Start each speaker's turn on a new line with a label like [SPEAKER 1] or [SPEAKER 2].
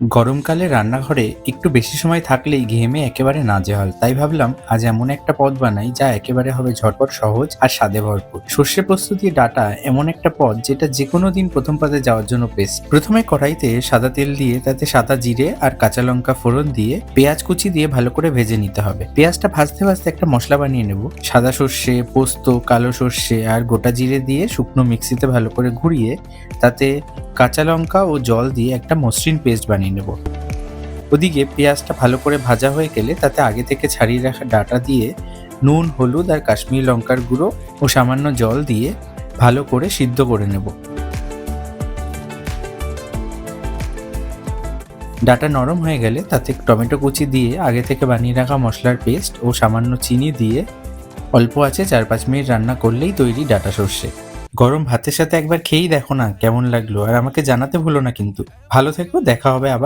[SPEAKER 1] গরমকালে রান্নাঘরে একটু বেশি সময় থাকলেই ঘেমে একেবারে নাজেহাল। তাই ভাবলাম আজ এমন একটা পদ বানাই যা একেবারে হবে ঝটপট, সহজ আর স্বাদে ভরপুর। সর্ষে পোস্ত দিয়ে ডাঁটা এমন একটা পদ যেটা যেকোনো দিন প্রথম পাতে যাওয়ার জন্য বেস্ট। প্রথমে কড়াইতে সাদা তেল দিয়ে তাতে সাদা জিরে আর কাঁচা লঙ্কা ফোড়ন দিয়ে পেঁয়াজ কুচি দিয়ে ভালো করে ভেজে নিতে হবে। পেঁয়াজটা ভাজতে ভাজতে একটা মশলা বানিয়ে নেব। সাদা সর্ষে, পোস্ত, কালো সর্ষে আর গোটা জিরে দিয়ে শুকনো মিক্সিতে ভালো করে ঘুরিয়ে তাতে কাঁচা লঙ্কা ও জল দিয়ে একটা মসৃণ পেস্ট বানিয়ে নেব। ওদিকে পেঁয়াজটা ভালো করে ভাজা হয়ে গেলে তাতে আগে থেকে ছাড়িয়ে রাখা ডাঁটা দিয়ে নুন, হলুদ আর কাশ্মীরি লঙ্কার গুঁড়ো ও সামান্য জল দিয়ে ভালো করে সিদ্ধ করে নেব। ডাঁটা নরম হয়ে গেলে তাতে টমেটো কুচি দিয়ে আগে থেকে বানিয়ে রাখা মশলার পেস্ট ও সামান্য চিনি দিয়ে অল্প আঁচে 4-5 মিনিট রান্না করলেই তৈরি ডাঁটা সর্ষে। গরম ভাতের সাথে একবার খেয়েই দেখো না কেমন লাগলো, আর আমাকে জানাতে ভুলো না কিন্তু। ভালো থেকো, দেখা হবে আবার।